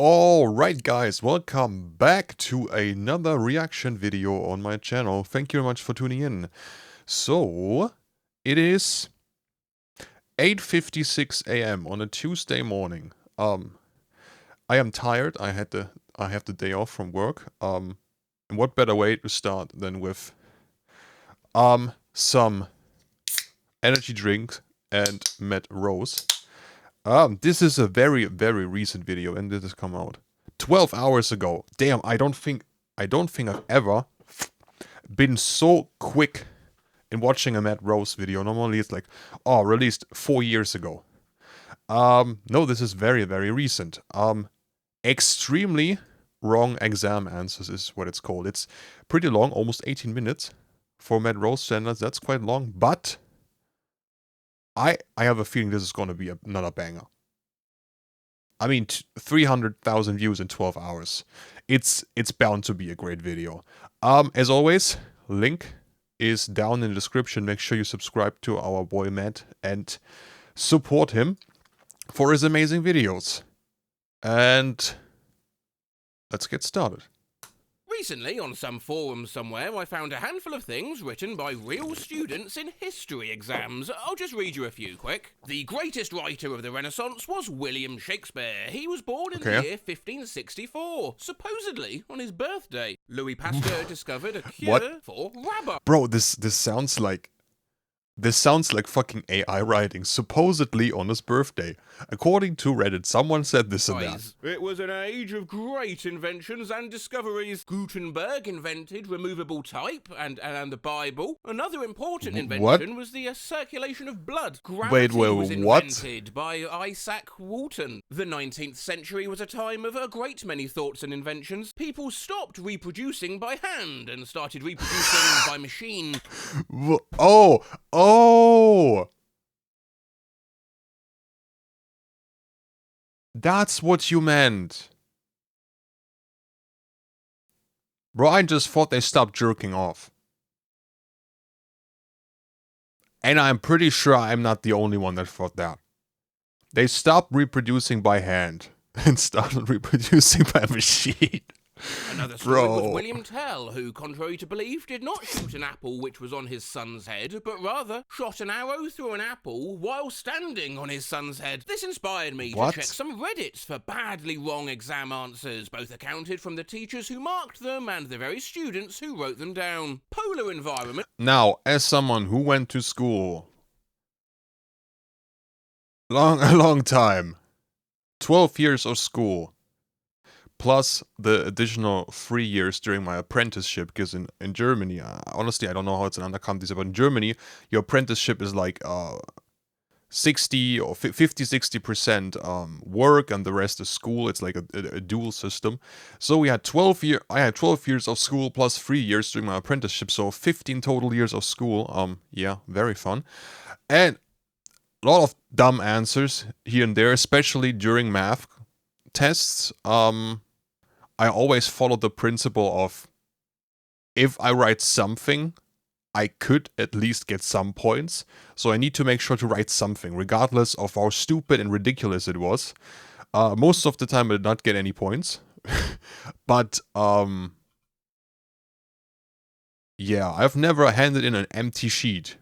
Alright guys, welcome back to another reaction video on my channel. Thank you very much for tuning in. So, it is 8:56 a.m. on a Tuesday morning. I am tired. I have the day off from work. And what better way to start than with some energy drink and Matt Rose. This is a very, very recent video, and this has come out 12 hours ago. Damn, I don't think I've ever been so quick in watching a Matt Rose video. Normally it's like, oh, released 4 years ago. No, this is very, very recent. Extremely wrong exam answers is what it's called. It's pretty long, almost 18 minutes. For Matt Rose standards, that's quite long, but I have a feeling this is going to be another banger. I mean, 300,000 views in 12 hours. It's bound to be a great video. As always, link is down in the description. Make sure you subscribe to our boy Matt and support him for his amazing videos. And let's get started. Recently, on some forum somewhere, I found a handful of things written by real students in history exams. I'll just read you a few quick. The greatest writer of the Renaissance was William Shakespeare. He was born in the year 1564, supposedly on his birthday. Louis Pasteur discovered a cure for rubber. Bro, this sounds like fucking AI writing, supposedly on his birthday. According to Reddit, someone said this and that. It was an age of great inventions and discoveries. Gutenberg invented removable type and the Bible. Another important invention was the circulation of blood. Gravity was invented by Isaac Newton. The 19th century was a time of a great many thoughts and inventions. People stopped reproducing by hand and started reproducing by machine. Oh! That's what you meant. Bro, I just thought they stopped jerking off. And I'm pretty sure I'm not the only one that thought that. They stopped reproducing by hand and started reproducing by machine. Another story was William Tell, who, contrary to belief, did not shoot an apple which was on his son's head, but rather shot an arrow through an apple while standing on his son's head. This inspired me to check some Reddits for badly wrong exam answers, both accounted from the teachers who marked them and the very students who wrote them down. Polar environment. Now, as someone who went to school a long time, 12 years of school, plus the additional 3 years during my apprenticeship, because in Germany, honestly, I don't know how it's in other countries, but in Germany, your apprenticeship is like 60 or 50-60% work, and the rest is school. It's like a dual system. So I had 12 years of school plus 3 years during my apprenticeship, so 15 total years of school. Yeah, very fun. And a lot of dumb answers here and there, especially during math tests. I always follow the principle of, if I write something, I could at least get some points. So I need to make sure to write something, regardless of how stupid and ridiculous it was. Most of the time I did not get any points. But, yeah, I've never handed in an empty sheet.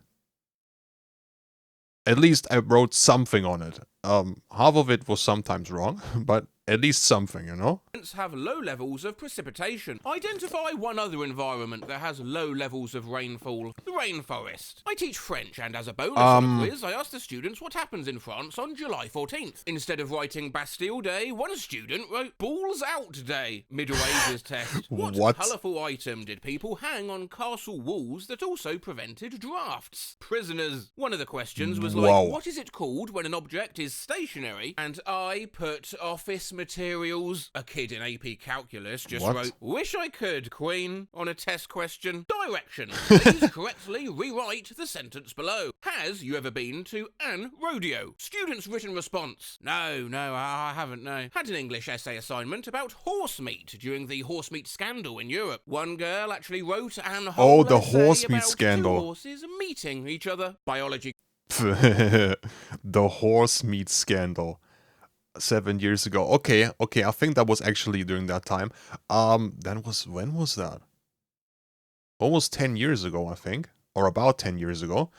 At least I wrote something on it. Half of it was sometimes wrong, but at least something, you know? Have low levels of precipitation. Identify one other environment that has low levels of rainfall. The rainforest. I teach French, and as a bonus on a quiz, I asked the students what happens in France on July 14th. Instead of writing Bastille Day, one student wrote Balls Out Day. Middle Ages test. What colourful item did people hang on castle walls that also prevented drafts? Prisoners. One of the questions was like, what is it called when an object is stationary? And I put office materials. A kid in AP Calculus just wrote, wish I could, Queen, on a test question. Directions. Please correctly rewrite the sentence below. Has you ever been to an rodeo? Student's written response. No, I haven't, no. Had an English essay assignment about horse meat during the horse meat scandal in Europe. One girl actually wrote an whole the essay horse meat about scandal. 2 horses meeting each other. Biology. The horse meat scandal. 7 years ago. Okay, I think that was actually during that time. When was that? Almost 10 years ago, I think, or about 10 years ago.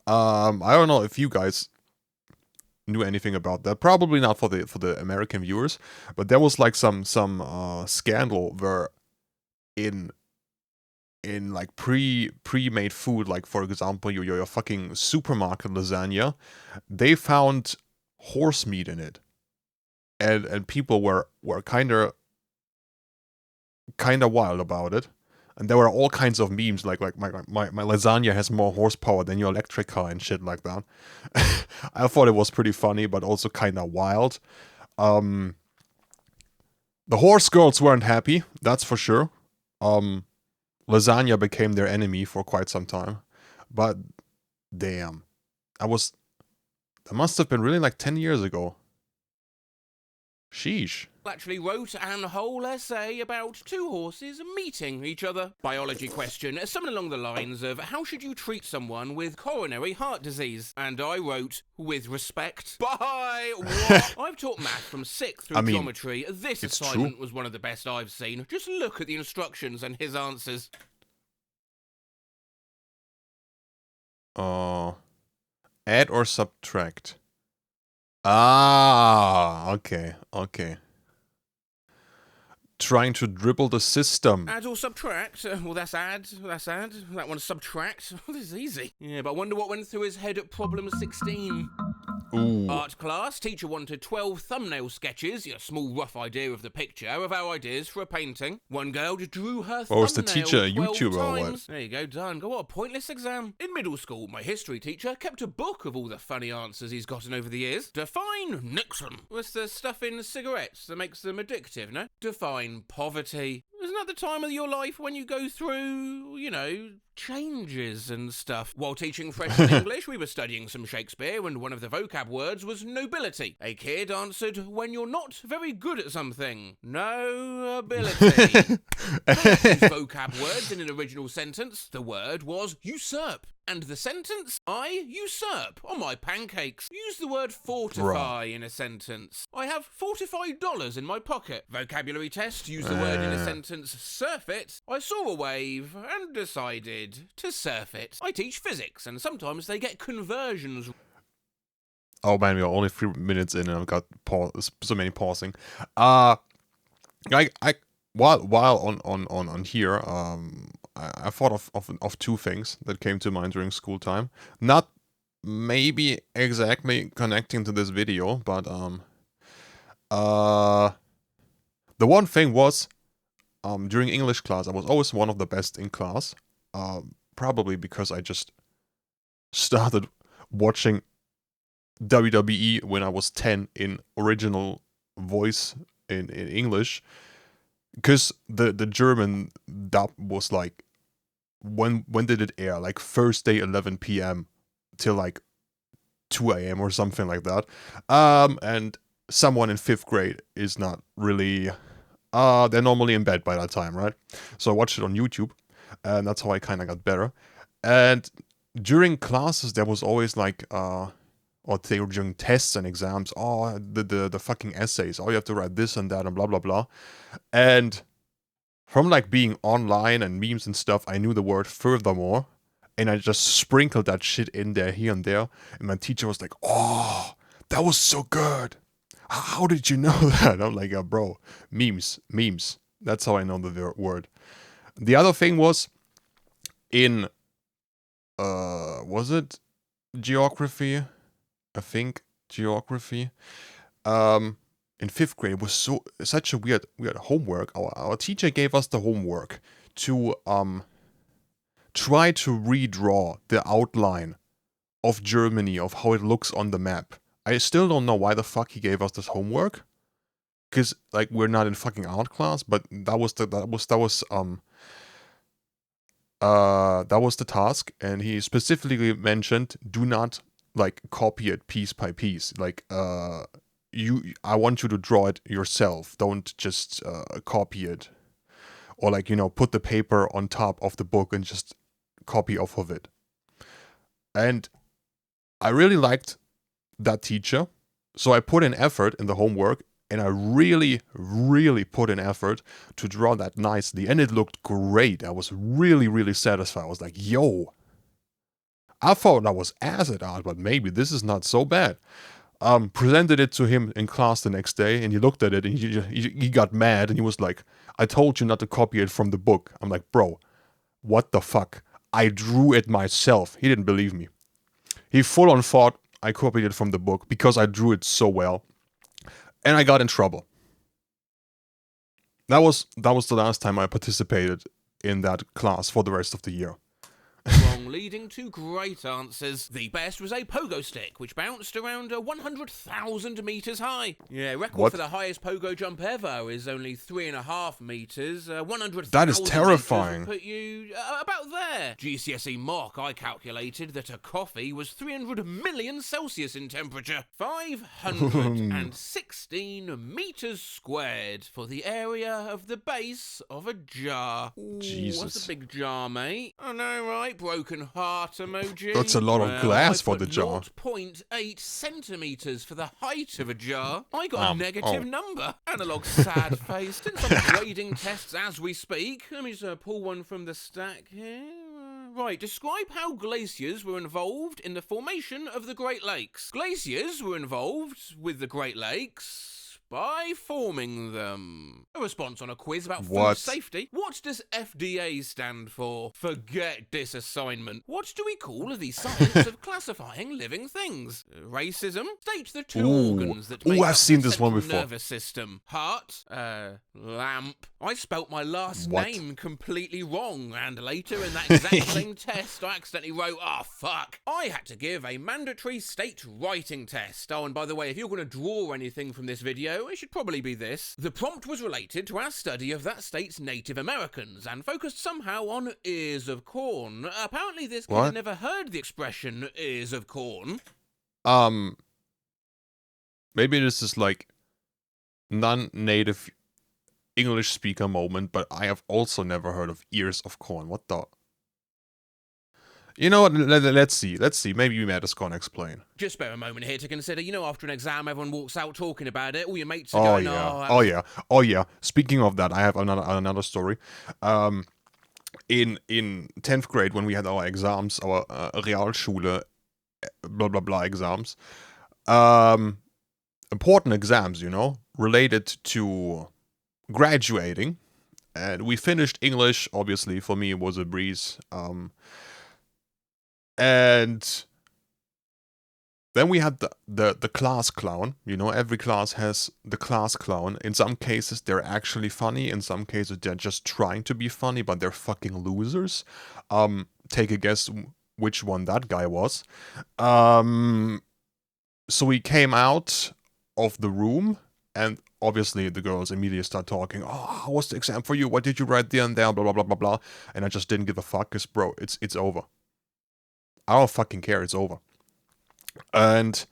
I don't know if you guys knew anything about that. Probably not for the American viewers, but there was like some scandal where in like pre-made food, like for example your fucking supermarket lasagna, they found horse meat in it, and people were kind of wild about it. And there were all kinds of memes like my lasagna has more horsepower than your electric car and shit like that. I thought it was pretty funny, but also kind of wild. The horse girls weren't happy, that's for sure. Lasagna became their enemy for quite some time. But damn, that must have been really like 10 years ago. Sheesh. Actually wrote an whole essay about two horses meeting each other. Biology question, something along the lines of, how should you treat someone with coronary heart disease? And I wrote, with respect. Bye! What? I've taught math from 6th through geometry. This assignment was one of the best I've seen. Just look at the instructions and his answers. Add or subtract? Ah, okay. Trying to dribble the system. Add or subtract? Well, that's add. That one's subtract. This is easy. Yeah, but I wonder what went through his head at problem 16. Ooh. Art class, teacher wanted 12 thumbnail sketches, a small rough idea of the picture of our ideas for a painting. One girl drew her thumbnail was the teacher a 12 YouTuber or times. what? There you go, done. What a pointless exam. In middle school, my history teacher kept a book of all the funny answers he's gotten over the years. Define Nixon. What's the stuff in cigarettes that makes them addictive, no? Define poverty. Isn't that the time of your life when you go through, changes and stuff? While teaching freshman English, we were studying some Shakespeare, and one of the vocab words was nobility. A kid answered, when you're not very good at something. No ability. Vocab words in an original sentence. The word was usurp. And the sentence, I usurp on my pancakes. Use the word fortify in a sentence. I have $45 in my pocket. Vocabulary test, use the word in a sentence, surf it. I saw a wave and decided to surf it. I teach physics and sometimes they get conversions. Oh man, we are only 3 minutes in and I've got so many pausing. While on here, I thought of two things that came to mind during school time. Not maybe exactly connecting to this video, but the one thing was during English class, I was always one of the best in class. Probably because I just started watching WWE when I was 10 in original voice in English. Because the German dub was like, when did it air? Like Thursday 11 p.m. till like 2 a.m. or something like that. And someone in 5th grade is not really, they're normally in bed by that time, right? So I watched it on YouTube, and that's how I kind of got better. And during classes, there was always like, or during tests and exams, the fucking essays, you have to write this and that and blah blah blah. And from like being online and memes and stuff, I knew the word furthermore, and I just sprinkled that shit in there here and there. And my teacher was like, "Oh, that was so good. How did you know that?" I'm like, "Bro, memes. That's how I know the word." The other thing was in was it geography? I think geography. In 5th grade, it was such a weird homework. Our teacher gave us the homework to try to redraw the outline of Germany, of how it looks on the map. I still don't know why the fuck he gave us this homework, because like we're not in fucking art class. But that was the task, and he specifically mentioned, do not like copy it piece by piece. Like I want you to draw it yourself. Don't just copy it, or like put the paper on top of the book and just copy off of it. And I really liked that teacher So I put in effort in the homework, and I really, really put in effort to draw that nicely, and it looked great. I was really, really satisfied. I was like, yo, I thought I was ass at art, but maybe this is not so bad. Presented it to him in class the next day, and he looked at it, and he got mad, and he was like, I told you not to copy it from the book. I'm like, bro, what the fuck? I drew it myself. He didn't believe me. He full on thought I copied it from the book because I drew it so well. And I got in trouble. That was the last time I participated in that class for the rest of the year. Wrong, leading to great answers. The best was a pogo stick, which bounced around 100,000 meters high. Yeah, record for the highest pogo jump ever is only 3.5 meters. 100,000 That is terrifying. meters would put you about there. GCSE mock, I calculated that a coffee was 300 million Celsius in temperature. 516 meters squared for the area of the base of a jar. Ooh, Jesus. That's a big jar, mate. I know, right? Broken heart emoji. That's a lot of glass for the jar. 0.8 centimeters for the height of a jar. I got a negative number. Analog sad face. Since I'm grading tests as we speak, let me just pull one from the stack here. Right, describe how glaciers were involved in the formation of the Great Lakes. Glaciers were involved with the Great Lakes by forming them. A response on a quiz about food safety. What does FDA stand for? Forget this assignment. What do we call the science of classifying living things? Racism? State the two organs that make up I've seen the this one central before. nervous system. Heart? Lamp. I spelt my last name completely wrong, and later in that exact same test, I accidentally wrote, fuck. I had to give a mandatory state writing test. Oh, and by the way, if you're going to draw anything from this video, it should probably be this. The prompt was related to our study of that state's Native Americans and focused somehow on ears of corn. Apparently this kid had never heard the expression ears of corn. Maybe this is like non-native English speaker moment, but I have also never heard of ears of corn. What the? You know what, let's see. Maybe Matt is gonna explain. Just spare a moment here to consider, after an exam, everyone walks out talking about it. All your mates are going, Oh yeah. Speaking of that, I have another story. In 10th grade, when we had our exams, our Realschule, blah blah blah exams, important exams, related to graduating, and we finished English. Obviously, for me, it was a breeze. And then we had the class clown. Every class has the class clown. In some cases, they're actually funny. In some cases, they're just trying to be funny, but they're fucking losers. Take a guess which one that guy was. So we came out of the room, and obviously the girls immediately start talking. Oh, how was the exam for you? What did you write there and there? Blah, blah, blah, blah, blah. And I just didn't give a fuck, because, bro, it's over. I don't fucking care, it's over. And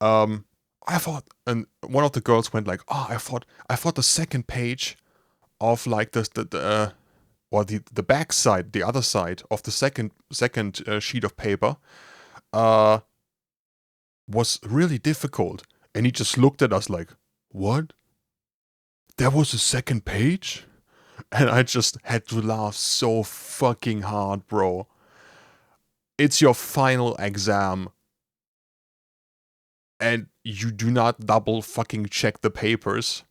I thought, and one of the girls went like, I thought the second page of like the back side, the other side of the second sheet of paper was really difficult. And he just looked at us like, what? There was a second page? And I just had to laugh so fucking hard, bro. It's your final exam, and you do not double fucking check the papers.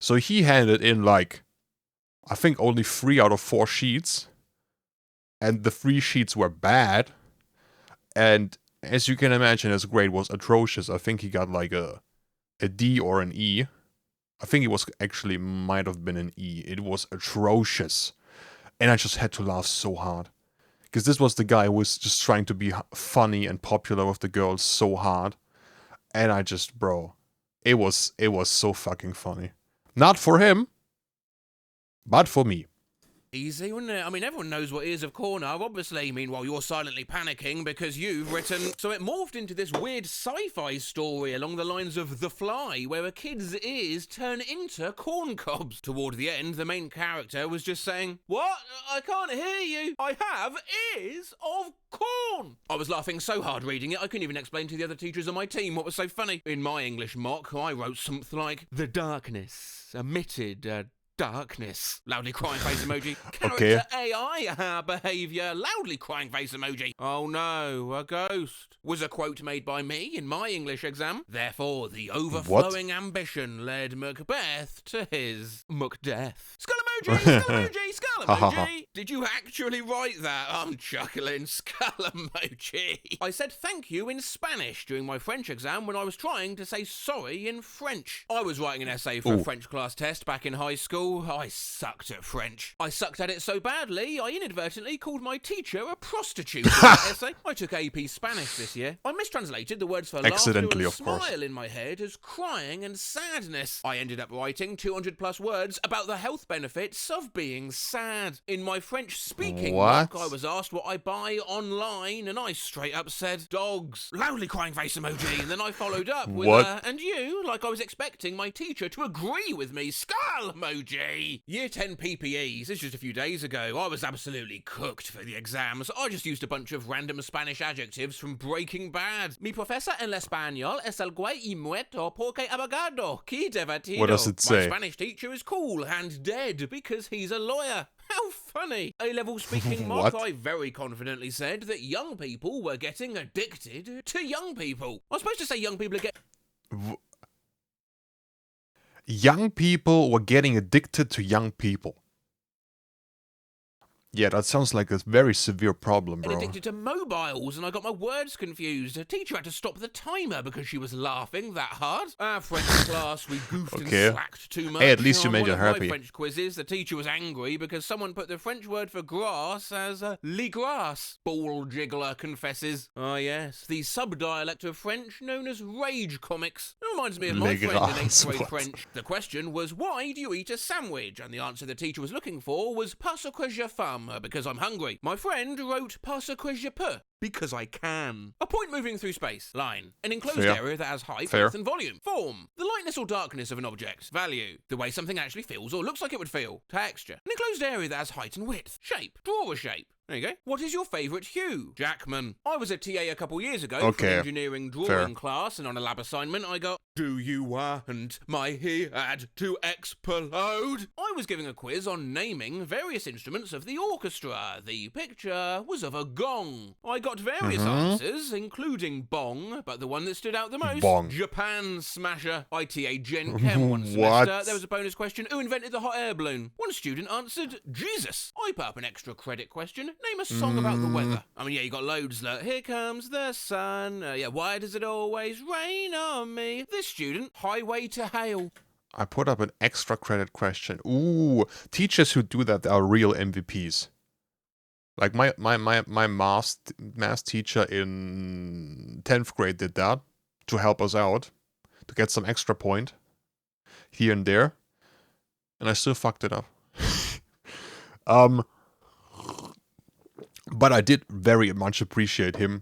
So he handed in like, I think only 3 out of 4 sheets, and the 3 sheets were bad. And as you can imagine, his grade was atrocious. I think he got like a D or an E. I think it was actually might have been an E. It was atrocious, and I just had to laugh so hard. Because this was the guy who was just trying to be funny and popular with the girls so hard. And I just, bro, it was so fucking funny. Not for him, but for me. Easy, wouldn't it? I mean, everyone knows what ears of corn are, obviously. Meanwhile, you're silently panicking because you've written... So it morphed into this weird sci-fi story along the lines of The Fly, where a kid's ears turn into corn cobs. Toward the end, the main character was just saying, "What? I can't hear you. I have ears of corn." I was laughing so hard reading it, I couldn't even explain to the other teachers on my team what was so funny. In my English mock, I wrote something like, "The darkness emitted darkness." Loudly crying face emoji. Character AI behaviour. Loudly crying face emoji. "Oh no, a ghost," was a quote made by me in my English exam. Therefore, the overflowing ambition led Macbeth to his Macdeath. Skull emoji, skull emoji, skull emoji. Did you actually write that? I'm chuckling. Skull emoji. I said thank you in Spanish during my French exam when I was trying to say sorry in French. I was writing an essay for a French class test back in high school. I sucked at French. I sucked at it so badly, I inadvertently called my teacher a prostitute in that essay. I took AP Spanish this year. I mistranslated the words for laughter and smile in my head as crying and sadness. I ended up writing 200 plus words about the health benefits of being sad. In my French speaking mock, I was asked what I buy online, and I straight up said dogs. Loudly crying face emoji, and then I followed up with and you, like I was expecting my teacher to agree with me. Skull emoji. Year 10 PPEs, this was just a few days ago. I was absolutely cooked for the exams. I just used a bunch of random Spanish adjectives from Breaking Bad. Mi profesor en español es el güey y muerto porque abogado. Qué divertido. What does it say? My Spanish teacher is cool and dead because he's a lawyer. How funny. A-level speaking mock, I very confidently said that young people were getting addicted to young people. I was supposed to say young people are getting... Young people were getting addicted to young people. Yeah, that sounds like a very severe problem, bro. Addicted to mobiles, and I got my words confused. A teacher had to stop the timer because she was laughing that hard. Our French class, we goofed and slacked too much. Hey, at least you made her happy. On my French quizzes, the teacher was angry because someone put the French word for grass as les grass. Ball jiggler confesses. Ah yes, the sub-dialect of French known as rage comics. It reminds me of my friend in 8th grade French. The question was, why do you eat a sandwich? And the answer the teacher was looking for was parce que j'ai faim. Because I'm hungry. My friend wrote parce que je peux. Because I can. A point moving through space. Line. An enclosed area that has height, length, and volume. Form. The lightness or darkness of an object. Value. The way something actually feels or looks like it would feel. Texture. An enclosed area that has height and width. Shape. Draw a shape. There you go. What is your favourite hue? Jackman. I was a TA a couple years ago for an engineering drawing class, and on a lab assignment I got, "Do you want my head to explode?" I was giving a quiz on naming various instruments of the orchestra. The picture was of a gong. I got various answers, including bong, but the one that stood out the most, Japan Smasher. ITA Gen Chem one semester. There was a bonus question, who invented the hot air balloon? One student answered, Jesus. I put up an extra credit question, name a song about the weather. I mean, yeah, you got loads like, here comes the sun. Why does it always rain on me? This student, highway to hail. I put up an extra credit question. Ooh, teachers who do that are real MVPs. Like my math teacher in 10th grade did that to help us out, to get some extra point here and there, and I still fucked it up. But I did very much appreciate him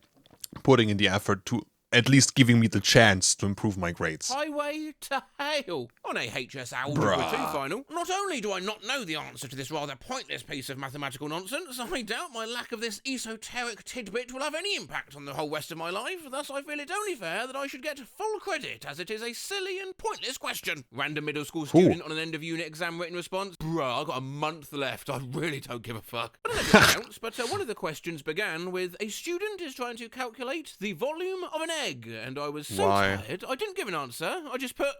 putting in the effort to at least giving me the chance to improve my grades. Highway to Hale on a HS Algebra 2 final. Not only do I not know the answer to this rather pointless piece of mathematical nonsense, I doubt my lack of this esoteric tidbit will have any impact on the whole rest of my life, thus I feel it only fair that I should get full credit, as it is a silly and pointless question. Random middle school student on an end of unit exam written response. Bruh, I've got a month left, I really don't give a fuck. I don't know if it counts, but one of the questions began with, a student is trying to calculate the volume of an egg, and I was so tired, I didn't give an answer, I just put,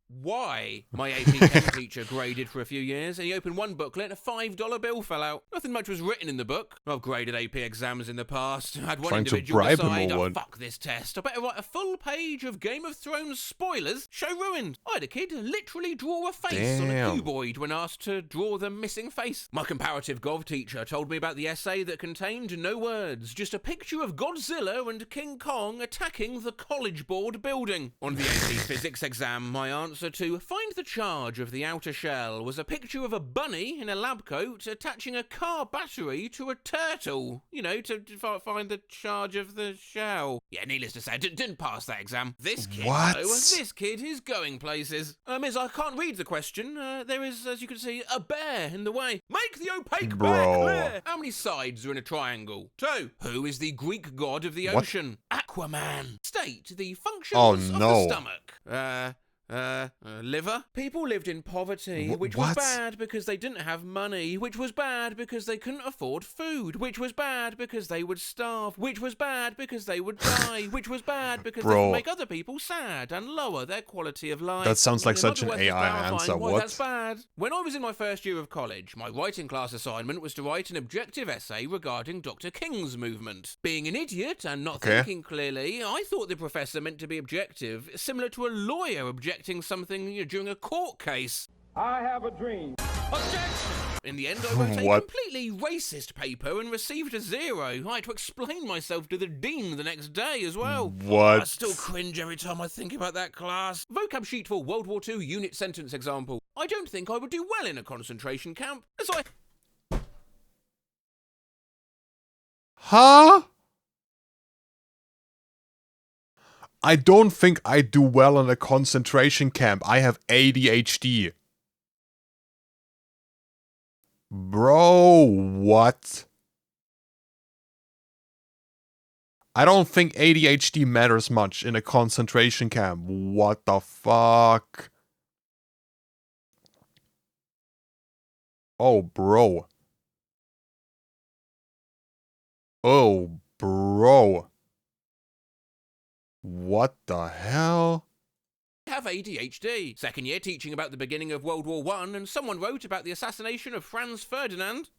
why? My AP Chem teacher graded for a few years, and he opened one booklet and a $5 bill fell out. Nothing much was written in the book. I've graded AP exams in the past. I had one individual decide, fuck this test, I better write a full page of Game of Thrones spoilers. Show ruined. I had a kid literally draw a face on a cuboid when asked to draw the missing face. My comparative Gov teacher told me about the essay that contained no words, just a picture of Godzilla and King Kong attacking the College Board building. On the AP physics exam, my answer answer to Find the Charge of the Outer Shell was a picture of a bunny in a lab coat attaching a car battery to a turtle, you know, to find the charge of the shell. Yeah, needless to say, didn't pass that exam. This kid, What? though, this kid is going places. Miss, I can't read the question. There is, as you can see, a bear in the way. Make the opaque bear clear. How many sides are in a triangle? 2. Who is the Greek god of the ocean? Aquaman. State the functions of the stomach. Liver? People lived in poverty, which was bad because they didn't have money, which was bad because they couldn't afford food, which was bad because they would starve, which was bad because they would die, which was bad because they would make other people sad and lower their quality of life. That sounds like such an AI answer. What? That's bad. When I was in my first year of college, my writing class assignment was to write an objective essay regarding Dr. King's movement. Being an idiot and not thinking clearly, I thought the professor meant to be objective, similar to a lawyer objecting something during a court case. I have a dream. Objection! In the end, I wrote a completely racist paper and received a 0. I had to explain myself to the dean the next day as well. What? I still cringe every time I think about that class. Vocab sheet for World War II unit sentence example. I don't think I would do well in a concentration camp, as I... Huh? I don't think I do well in a concentration camp. I have ADHD. Bro, what? I don't think ADHD matters much in a concentration camp. What the fuck? Oh, bro. Oh, bro. What the hell? Have ADHD. Second year teaching about the beginning of World War I, and someone wrote about the assassination of Franz Ferdinand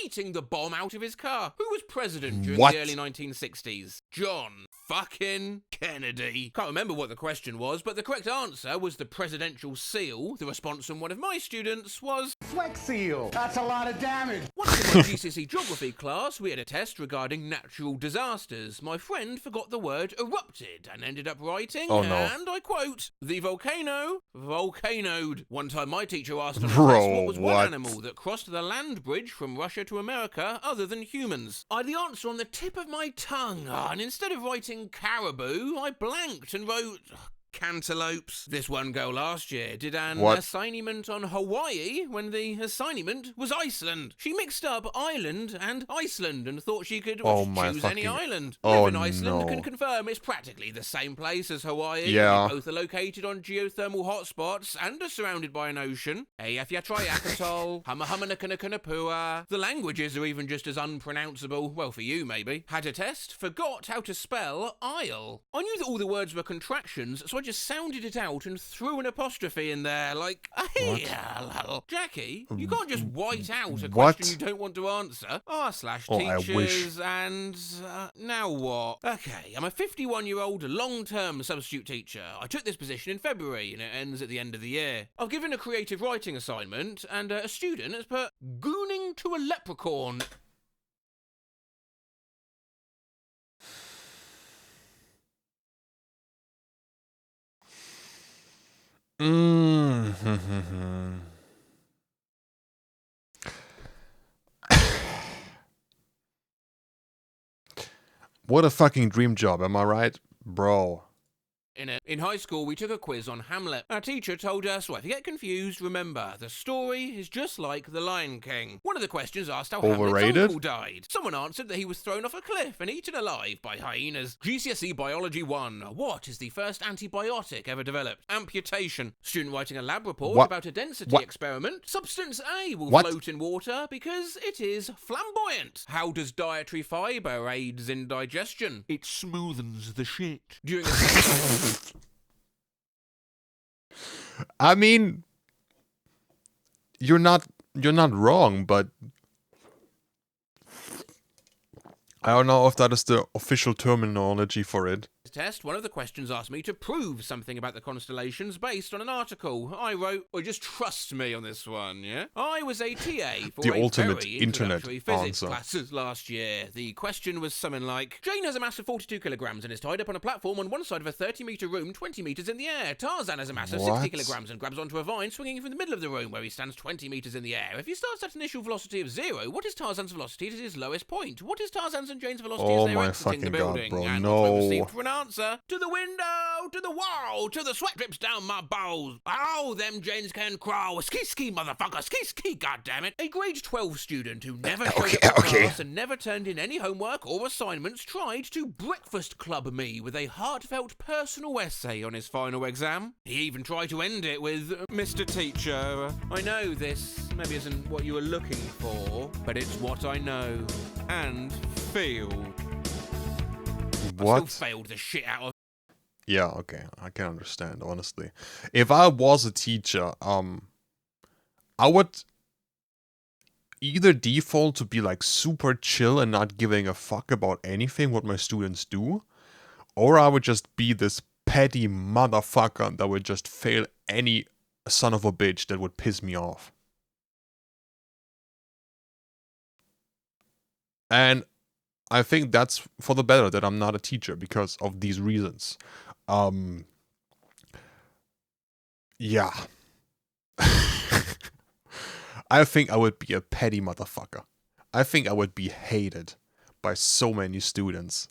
yeeting the bomb out of his car. Who was president during the early 1960s? John fucking Kennedy. Can't remember what the question was, but the correct answer was the presidential seal. The response from one of my students was Flex seal. That's a lot of damage. Once in my GCSE geography class, we had a test regarding natural disasters. My friend forgot the word erupted and ended up writing, and I quote, the volcano volcanoed. One time my teacher asked on a test what was one animal that crossed the land bridge from Russia to America other than humans. I had the answer on the tip of my tongue, and instead of writing caribou, I blanked and wrote... cantaloupes. This one girl last year did an assignment on Hawaii when the assignment was Iceland. She mixed up island and Iceland and thought she could choose any island. Live in Iceland can confirm it's practically the same place as Hawaii. Yeah. Both are located on geothermal hotspots and are surrounded by an ocean. Eyjafjallajökull, Hamahamanakanapua. The languages are even just as unpronounceable. Well, for you, maybe. Had a test, forgot how to spell isle. I knew that all the words were contractions, so I just sounded it out and threw an apostrophe in there, like, Jackie, you can't just white out a question you don't want to answer. R/teachers and now what? Okay, I'm a 51-year-old long-term substitute teacher. I took this position in February and it ends at the end of the year. I've given a creative writing assignment and a student has put gooning to a leprechaun. What a fucking dream job, am I right? Bro. In high school, we took a quiz on Hamlet. Our teacher told us, well, if you get confused, remember, the story is just like The Lion King. One of the questions asked how Hamlet's uncle died. Someone answered that he was thrown off a cliff and eaten alive by hyenas. GCSE Biology 1. What is the first antibiotic ever developed? Amputation. Student writing a lab report about a density experiment. Substance A will float in water because it is flamboyant. How does dietary fibre aids in digestion? It smoothens the shit. During a I mean, you're not wrong, but I don't know if that is the official terminology for it. test, one of the questions asked me to prove something about the constellations based on an article. I wrote, "Well, just trust me on this one, yeah?" I was a TA for The a ultimate very internet introductory physics answer. classes last year. The question was something like, Jane has a mass of 42 kilograms and is tied up on a platform on one side of a 30-metre room 20 metres in the air. Tarzan has a mass of 60 What? kilograms and grabs onto a vine swinging from the middle of the room where he stands 20 metres in the air. If he starts at an initial velocity of 0, what is Tarzan's velocity at his lowest point? What is Tarzan's and Jane's velocity Oh as they're my exiting the fucking God, building? bro, And no. what I received for an answer, to the window, to the wall, to the sweat drips down my balls. Oh, them Janes can crawl. Ski ski, motherfucker, ski ski, goddammit. A grade 12 student who never showed up to class and never turned in any homework or assignments tried to breakfast club me with a heartfelt personal essay on his final exam. He even tried to end it with, "Mr. Teacher, I know this maybe isn't what you were looking for, but it's what I know and feel." I What? still failed the shit out of. Yeah, okay, I can understand, honestly. If I was a teacher, I would either default to be like super chill and not giving a fuck about anything what my students do, or I would just be this petty motherfucker that would just fail any son of a bitch that would piss me off. And I think that's for the better that I'm not a teacher because of these reasons. Yeah. I think I would be a petty motherfucker. I think I would be hated by so many students.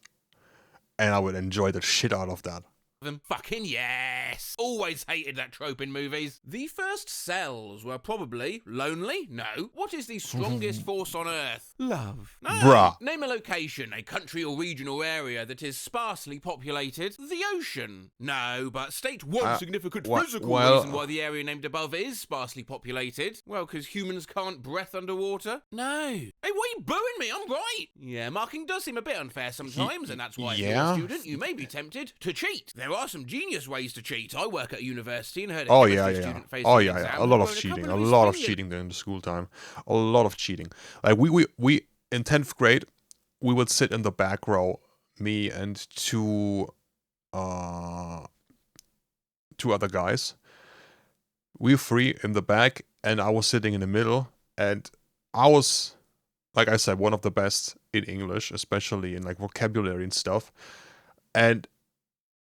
And I would enjoy the shit out of that. Them. Fucking yes! Always hated that trope in movies. The first cells were probably lonely? No. What is the strongest force on Earth? Love. No. Bruh. Name a location, a country or region or area that is sparsely populated. The ocean. No, but state one significant physical reason why the area named above is sparsely populated. Well, because humans can't breath underwater. No. Hey, why are you booing me? I'm right. Yeah, marking does seem a bit unfair sometimes, and that's why if you're a student, you may be tempted to cheat. There are some genius ways to cheat. I work at a university and heard a student face Oh an yeah, exam a lot and of blown cheating, couple a his lot of fingers. cheating during the school time, a lot of cheating. Like we in 10th grade, we would sit in the back row, me and two other guys. We were three in the back, and I was sitting in the middle, and I was, like I said, one of the best in English, especially in like vocabulary and stuff, and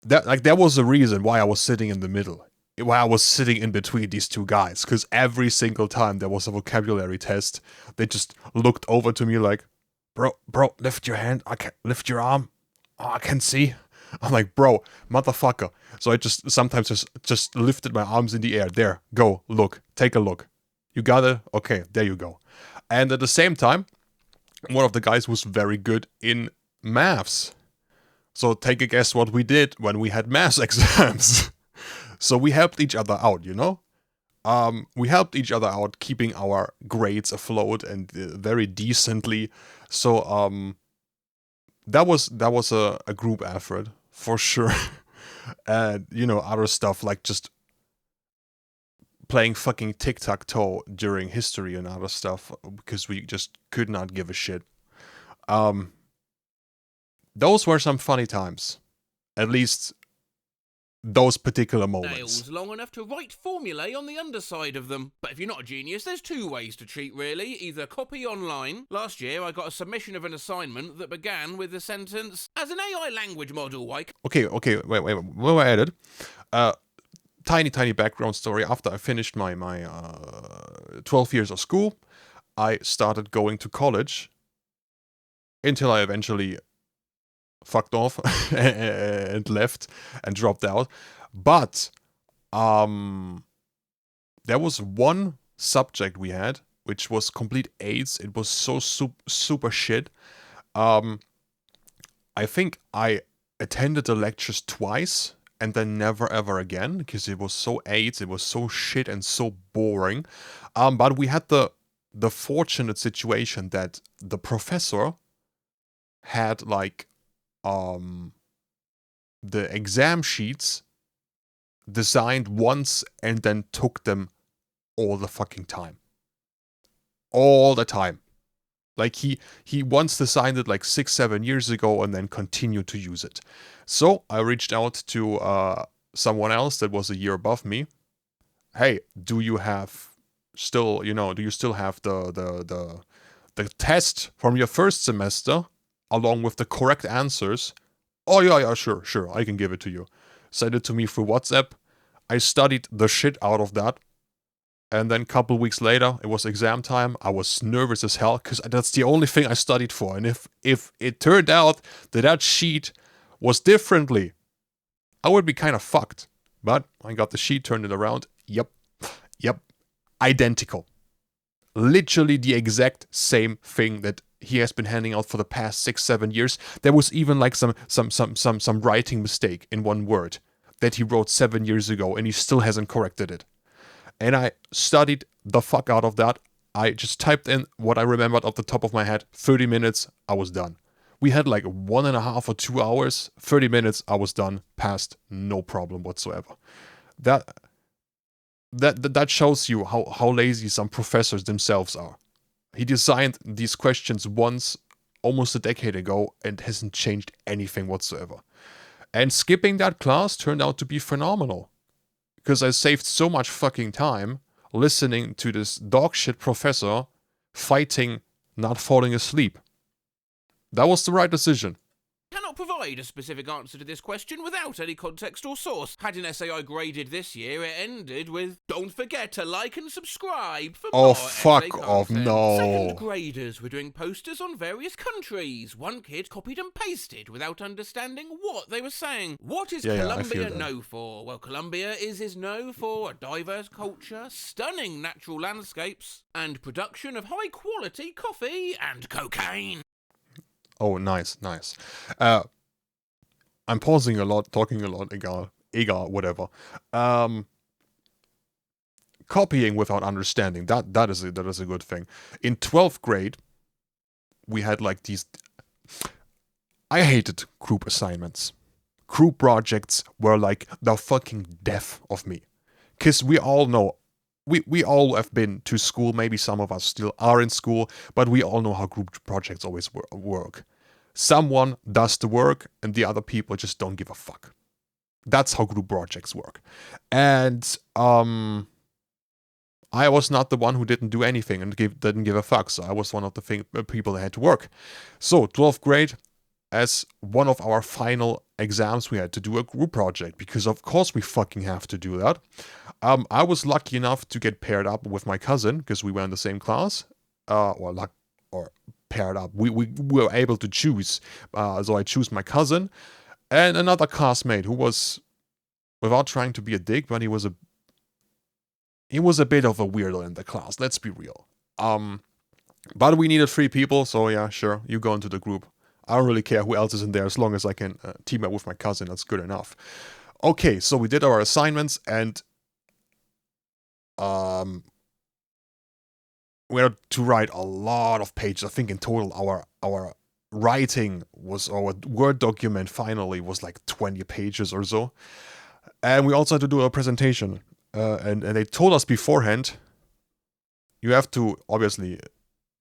that was the reason why I was sitting in the middle, why I was sitting in between these two guys, because every single time there was a vocabulary test, they just looked over to me like, bro, lift your hand, I can't lift your arm, oh, I can see. I'm like, bro, motherfucker. So I just sometimes just lifted my arms in the air. There, go, look, take a look. You got it? Okay, there you go. And at the same time, one of the guys was very good in maths. So take a guess what we did when we had maths exams. So we helped each other out, you know? We helped each other out, keeping our grades afloat and very decently. So that was a group effort for sure. And you know, other stuff like just playing fucking tic-tac-toe during history and other stuff because we just could not give a shit. Those were some funny times. At least those particular moments. Nails long enough to write formulae on the underside of them. But if you're not a genius, there's two ways to cheat, really. Either copy online. Last year, I got a submission of an assignment that began with the sentence, "As an AI language model, I..." Okay, wait, where I added, tiny background story. After I finished my 12 years of school, I started going to college until I eventually fucked off and left and dropped out. But there was one subject we had which was complete AIDS. It was so super shit. I think I attended the lectures twice and then never ever again because it was so AIDS, it was so shit and so boring. But we had the fortunate situation that the professor had like the exam sheets designed once and then took them all the fucking time. All the time. Like he once designed it like 6-7 years ago and then continued to use it. So I reached out to someone else that was a year above me. Hey, do you still have the test from your first semester along with the correct answers? Oh yeah, sure, I can give it to you. Send it to me through WhatsApp. I studied the shit out of that. And then a couple weeks later, it was exam time. I was nervous as hell because that's the only thing I studied for. And if it turned out that sheet was differently, I would be kind of fucked. But I got the sheet, turned it around. Yep. Identical. Literally the exact same thing that he has been handing out for the past 6-7 years. There was even like some writing mistake in one word that he wrote 7 years ago, and he still hasn't corrected it. And I studied the fuck out of that. I just typed in what I remembered off the top of my head. 30 minutes, I was done. We had like 1.5 or 2 hours. 30 minutes, I was done. Passed, no problem whatsoever. That shows you how lazy some professors themselves are. He designed these questions once, almost a decade ago, and hasn't changed anything whatsoever. And skipping that class turned out to be phenomenal. Because I saved so much fucking time listening to this dogshit professor fighting not falling asleep. That was the right decision. Cannot provide a specific answer to this question without any context or source. Had an essay I graded this year, it ended with, "Don't forget to like and subscribe for more fuck essay off, content." no. Second graders were doing posters on various countries. One kid copied and pasted without understanding what they were saying. What is Colombia known for? Well, Colombia is known for a diverse culture, stunning natural landscapes, and production of high quality coffee and cocaine. Oh, nice. I'm pausing a lot, talking a lot, egal, whatever. Copying without understanding, that is a good thing. In 12th grade, we had like these... I hated group assignments. Group projects were like the fucking death of me. Because we all know... We all have been to school, maybe some of us still are in school, but we all know how group projects always work. Someone does the work and the other people just don't give a fuck. That's how group projects work. And I was not the one who didn't do anything and didn't give a fuck, so I was one of the people that had to work. So 12th grade, as one of our final exams, we had to do a group project, because of course we fucking have to do that. I was lucky enough to get paired up with my cousin, because we were in the same class, or paired up. We were able to choose, so I chose my cousin and another classmate who was, without trying to be a dick, but he was a bit of a weirdo in the class, let's be real. But we needed 3 people, so yeah, sure, you go into the group. I don't really care who else is in there, as long as I can team up with my cousin, that's good enough. Okay, so we did our assignments, and we had to write a lot of pages. I think in total our writing was, our Word document finally was like 20 pages or so. And we also had to do a presentation. And they told us beforehand, you have to obviously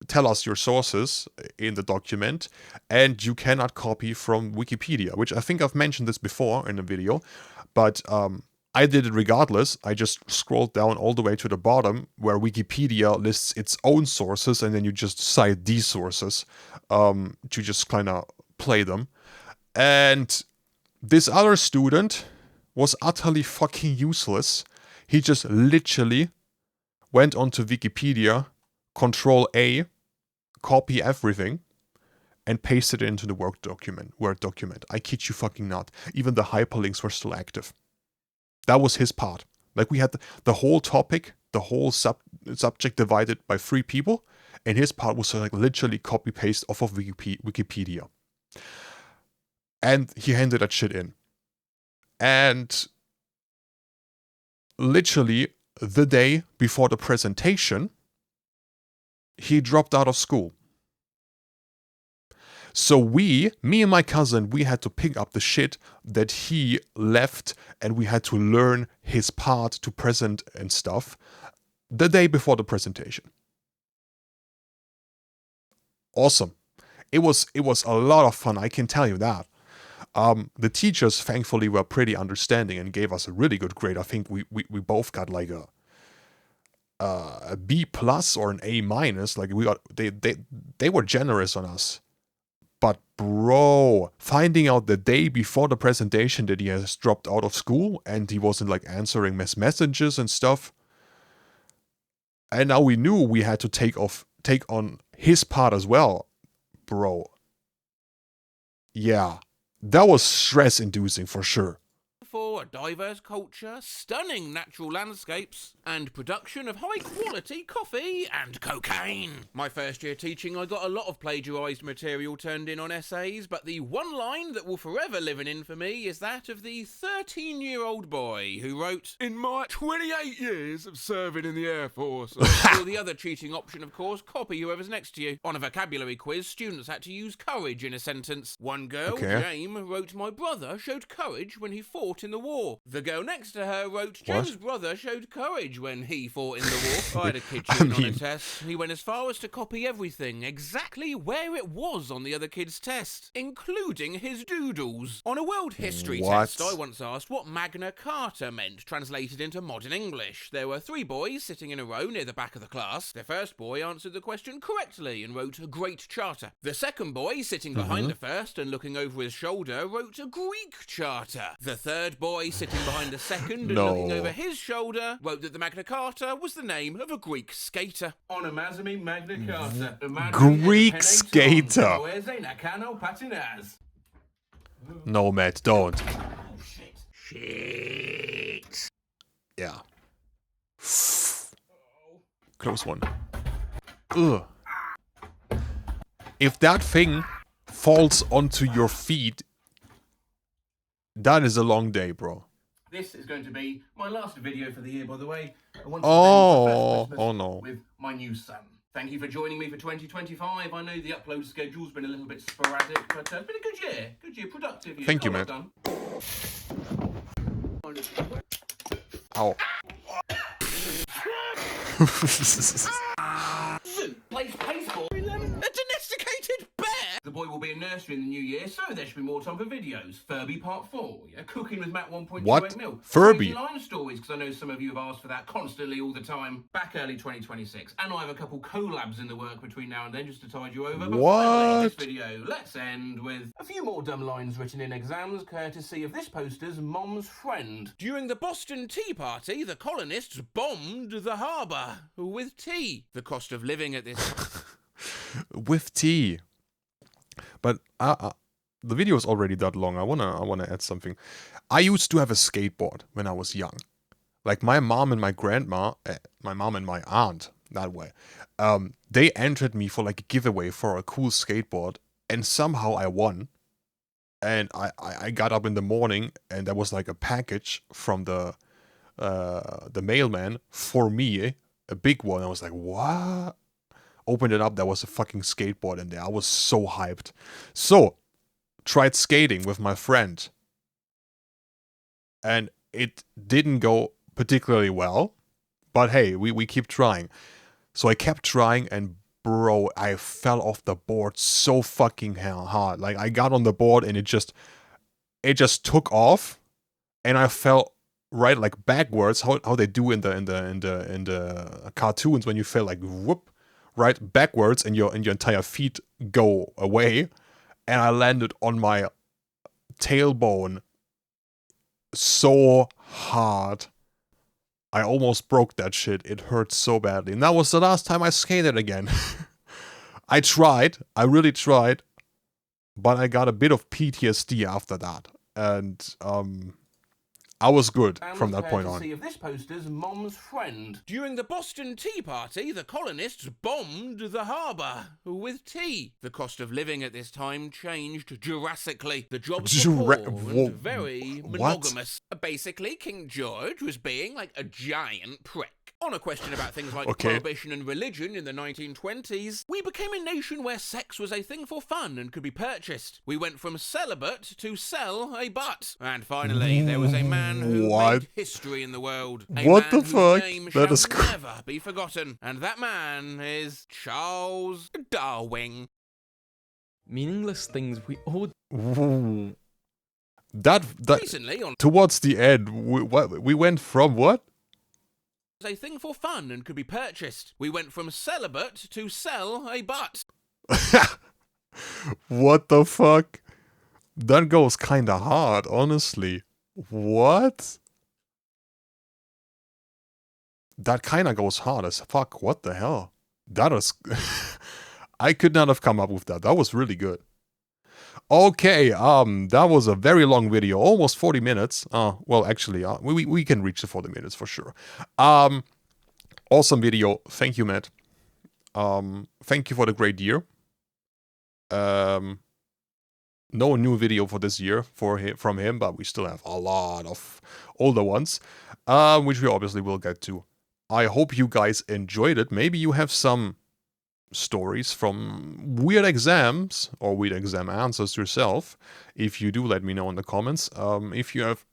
tell us your sources in the document, and you cannot copy from Wikipedia, which I think I've mentioned this before in a video, but I did it regardless. I just scrolled down all the way to the bottom where Wikipedia lists its own sources, and then you just cite these sources to just kind of play them. And this other student was utterly fucking useless. He just literally went onto Wikipedia, Control A, copy everything, and pasted it into the Word document. I kid you fucking not. Even the hyperlinks were still active. That was his part. Like, we had the whole topic, the whole subject divided by 3 people, and his part was like literally copy paste off of Wikipedia. And he handed that shit in. And literally the day before the presentation, he dropped out of school. So me and my cousin, we had to pick up the shit that he left, and we had to learn his part to present and stuff the day before the presentation. awesome. It was a lot of fun, I can tell you that. The teachers thankfully were pretty understanding and gave us a really good grade. I think we both got like a B plus or an A minus. Like we got they were generous on us. But bro, finding out the day before the presentation that he has dropped out of school and he wasn't like answering messages and stuff. And now we knew we had to take on his part as well. Bro. Yeah. That was stress inducing for sure. For a diverse culture, stunning natural landscapes, and production of high-quality coffee and cocaine. My first year teaching, I got a lot of plagiarised material turned in on essays, but the one line that will forever live in infamy is that of the 13-year-old boy who wrote, "In my 28 years of serving in the Air Force." Or the other cheating option, of course, copy whoever's next to you. On a vocabulary quiz, students had to use courage in a sentence. One girl, Jane, wrote, "My brother showed courage when he fought in the war." The girl next to her wrote, "James' brother showed courage when he fought in the war." I had a kid cheating on a test. He went as far as to copy everything, exactly where it was on the other kid's test, including his doodles. On a world history test, I once asked what Magna Carta meant, translated into modern English. There were 3 boys sitting in a row near the back of the class. The first boy answered the question correctly and wrote a Great Charter. The second boy, sitting behind the first and looking over his shoulder, wrote a Greek Charter. The third boy, sitting behind the second and looking over his shoulder, wrote that the Magna Carta was the name of a Greek skater. Onomazami Magna Carta. Greek skater. No, Matt, don't. Oh, shit. Yeah. Close one. Ugh. If that thing falls onto your feet, that is a long day, bro. This is going to be my last video for the year, by the way. I want to spend no. With my new son. Thank you for joining me for 2025. I know the upload schedule's been a little bit sporadic, but it's been a good year. Good year, productive year. Thank you, man. Ow. Plays baseball. A domesticated bear. The boy will be in nursery in the new year, so there should be more time for videos. Furby Part 4, yeah? Cooking with Matt 1.28 mil. Furby? Line stories, because I know some of you have asked for that constantly all the time. Back early 2026. And I have a couple collabs in the work between now and then, just to tide you over. But this video, let's end with a few more dumb lines written in exams, courtesy of this poster's mom's friend. During the Boston Tea Party, the colonists bombed the harbour with tea. The cost of living at this with tea. But the video is already that long. I wanna add something. I used to have a skateboard when I was young. Like my mom and my grandma, my mom and my aunt, that way. They entered me for like a giveaway for a cool skateboard, and somehow I won. And I got up in the morning, and there was like a package from the mailman for me, a big one. I was like, what? Opened it up, there was a fucking skateboard in there. I was so hyped. So, tried skating with my friend. And it didn't go particularly well. But hey, we keep trying. So I kept trying, and bro, I fell off the board so fucking hard. Like, I got on the board and it just took off. And I fell right like backwards, how they do in the cartoons when you fell like whoop. Right backwards, and your entire feet go away, and I landed on my tailbone so hard. I almost broke that shit. It hurt so badly. And that was the last time I skated again. I really tried, but I got a bit of PTSD after that. And I was good from that point on. Of this poster's mom's friend. During the Boston Tea Party, the colonists bombed the harbour with tea. The cost of living at this time changed drastically. The jobs were poor and very monogamous. Basically, King George was being like a giant prick. On a question about things like prohibition and religion in the 1920s, we became a nation where sex was a thing for fun and could be purchased. We went from celibate to sell a butt. And finally, there was a man who made history in the world. A man whose name shall never be forgotten. And that man is Charles Darwin. Meaningless things we all Ooh. That Recently, on towards the end, we went from what? a thing for fun and could be purchased. We went from celibate to sell a butt. What the fuck? That goes kinda hard, honestly. What? That kinda goes hard as fuck. What the hell? That was... I could not have come up with that. That was really good. Okay, that was a very long video, almost 40 minutes. Well, actually, we can reach the 40 minutes for sure. Awesome video. Thank you, Matt. Thank you for the great year. No new video for this year from him, but we still have a lot of older ones, which we obviously will get to. I hope you guys enjoyed it. Maybe you have some stories from weird exams or weird exam answers yourself. If you do, let me know in the comments. If you have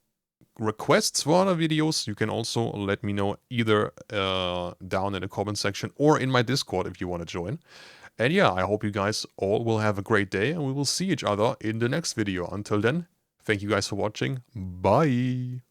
requests for other videos, you can also let me know either down in the comment section or in my Discord if you want to join. And yeah, I hope you guys all will have a great day and we will see each other in the next video. Until then, thank you guys for watching. Bye!